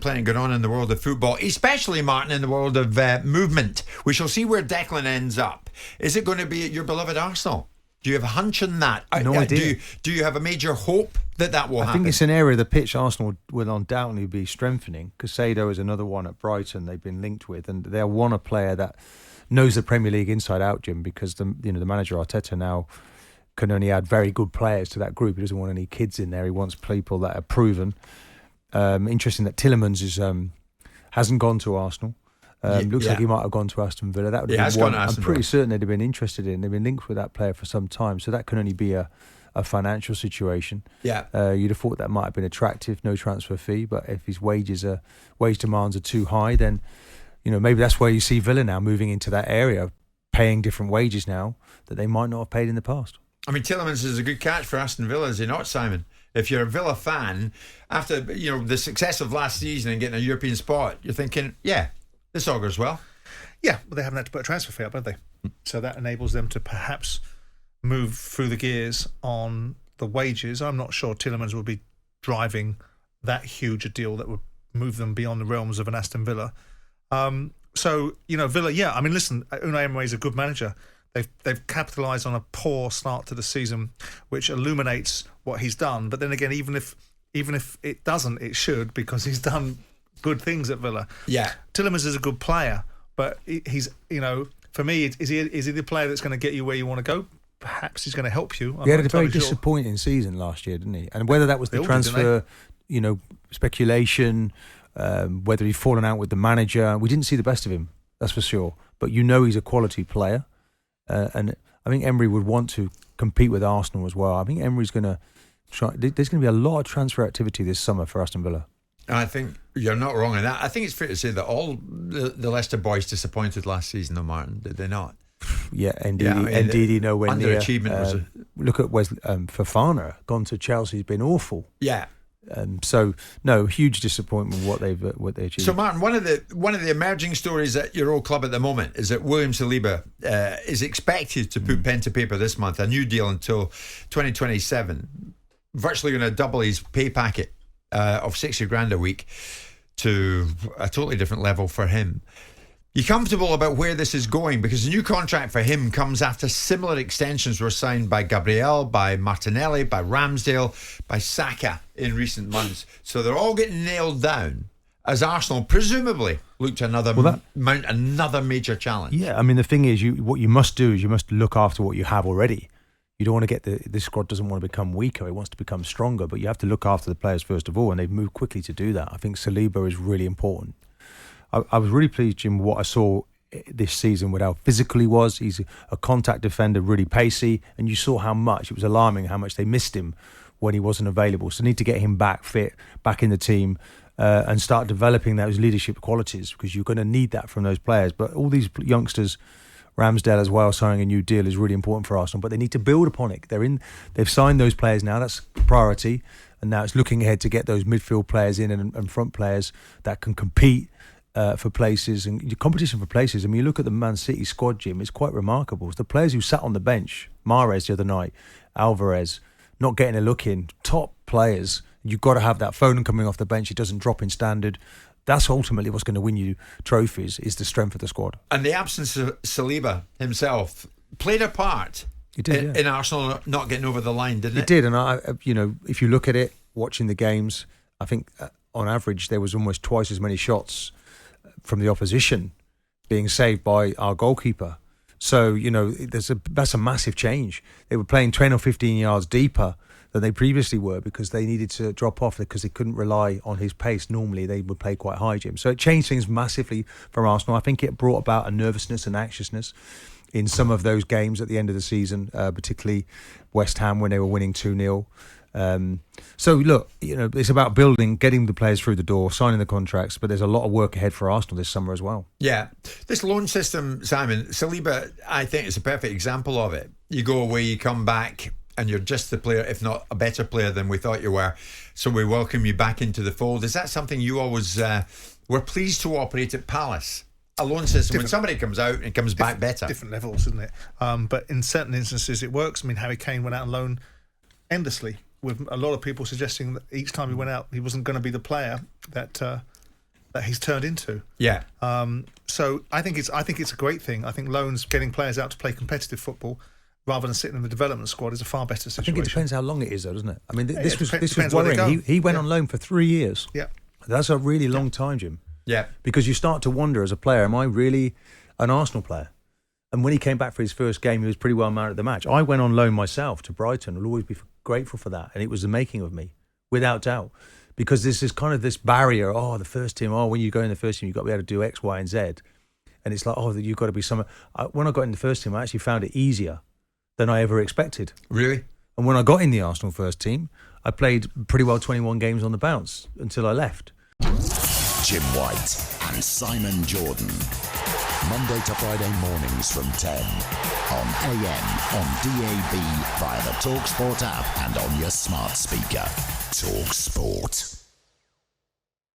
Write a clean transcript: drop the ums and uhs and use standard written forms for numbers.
plenty going on in the world of football, especially, Martin, in the world of movement. We shall see where Declan ends up. Is it going to be at your beloved Arsenal? Do you have a hunch on that? No idea. Do you have a major hope that will happen? I think it's an area of the pitch Arsenal will undoubtedly be strengthening. Casado is another one at Brighton they've been linked with, and they'll want a player that knows the Premier League inside out, Jim, because the manager Arteta now can only add very good players to that group. He doesn't want any kids in there. He wants people that are proven. Interesting that Tielemans hasn't gone to Arsenal. Looks like he might have gone to Aston Villa. That would have been one I'm pretty certain they'd have been interested in. They've been linked with that player for some time, so that can only be a financial situation. Yeah, you'd have thought that might have been attractive, no transfer fee. But if his wage demands are too high, then maybe that's where you see Villa now moving into that area, paying different wages now that they might not have paid in the past. I mean, Tielemans is a good catch for Aston Villa, is he not, Simon? If you're a Villa fan, after the success of last season and getting a European spot, you're thinking, yeah, this augurs well. Yeah, but they haven't had to put a transfer fee up, have they? So that enables them to perhaps move through the gears on the wages. I'm not sure Tielemans will be driving that huge a deal that would move them beyond the realms of an Aston Villa. So, Villa, yeah, I mean, listen, Unai Emery is a good manager. They've capitalised on a poor start to the season, which illuminates what he's done. But then again, even if it doesn't, it should, because he's done good things at Villa. Yeah, Tielemans is a good player, but he's for me, is he the player that's going to get you where you want to go? Perhaps he's going to help you. He had a very disappointing season last year, didn't he? And whether that was the transfer, speculation, whether he'd fallen out with the manager, we didn't see the best of him. That's for sure. But he's a quality player. And I think Emery would want to compete with Arsenal as well. I think Emery's going to try. There's going to be a lot of transfer activity this summer for Aston Villa. I think you're not wrong in that. I think it's fair to say that all the Leicester boys disappointed last season, though, Martin, did they not? Yeah, indeed, nowhere near. Underachievement was look at Fofana, gone to Chelsea, has been awful. Yeah. So no, huge disappointment what they achieved. So Martin, one of the emerging stories at your old club at the moment is that William Saliba is expected to put pen to paper this month, a new deal until 2027, virtually going to double his pay packet of 60 grand a week to a totally different level for him. You comfortable about where this is going? Because the new contract for him comes after similar extensions were signed by Gabriel, by Martinelli, by Ramsdale, by Saka in recent months. So they're all getting nailed down as Arsenal presumably look to mount another major challenge. Yeah, I mean, the thing is, what you must do is you must look after what you have already. You don't want to get this squad doesn't want to become weaker. It wants to become stronger, but you have to look after the players first of all, and they've moved quickly to do that. I think Saliba is really important. I was really pleased, Jim, with what I saw this season with how physical he was. He's a contact defender, really pacey, and you saw how much, it was alarming how much they missed him when he wasn't available. So need to get him back fit, back in the team, and start developing those leadership qualities, because you're going to need that from those players. But all these youngsters, Ramsdale as well, signing a new deal is really important for Arsenal, but they need to build upon it. They've signed those players now, that's priority, and now it's looking ahead to get those midfield players in and front players that can compete for places, and your competition for places. I mean, you look at the Man City squad, Jim, it's quite remarkable. It's the players who sat on the bench, Mahrez the other night, Alvarez, not getting a look in, top players. You've got to have that. Foden coming off the bench, it doesn't drop in standard. That's ultimately what's going to win you trophies, is the strength of the squad. And the absence of Saliba himself played a part in Arsenal not getting over the line, didn't it? It did, and if you look at it, watching the games, I think on average there was almost twice as many shots from the opposition being saved by our goalkeeper. So, that's a massive change. They were playing 10 or 15 yards deeper than they previously were because they needed to drop off because they couldn't rely on his pace. Normally, they would play quite high, Jim. So it changed things massively for Arsenal. I think it brought about a nervousness and anxiousness in some of those games at the end of the season, particularly West Ham when they were winning 2-0. So look, it's about building, getting the players through the door, signing the contracts, but there's a lot of work ahead for Arsenal this summer as well. Yeah, this loan system, Simon, Saliba, I think is a perfect example of it. You go away, you come back, and you're just the player, if not a better player than we thought you were. So we welcome you back into the fold. Is that something you always were pleased to operate at Palace? A loan system, when somebody comes out and comes back better. Different levels, isn't it? But in certain instances it works. I mean, Harry Kane went out on loan endlessly, with a lot of people suggesting that each time he went out he wasn't going to be the player that that he's turned into. Yeah. So I think it's a great thing. I think loans, getting players out to play competitive football rather than sitting in the development squad, is a far better situation. I think it depends how long it is, though, doesn't it? I mean, this was depends where they worrying. go. He went on loan for 3 years. Yeah. That's a really long time, Jim. Yeah. Because you start to wonder as a player, am I really an Arsenal player? And when he came back for his first game, he was pretty well man of the match. I went on loan myself to Brighton. I'll always be grateful for that. And it was the making of me, without doubt. Because this is kind of this barrier, the first team, when you go in the first team, you've got to be able to do X, Y, and Z. And it's like, you've got to be someone. When I got in the first team, I actually found it easier than I ever expected. Really? And when I got in the Arsenal first team, I played pretty well 21 games on the bounce until I left. Jim White and Simon Jordan. Monday to Friday mornings from 10 on AM, on DAB, via the talkSPORT app and on your smart speaker. talkSPORT.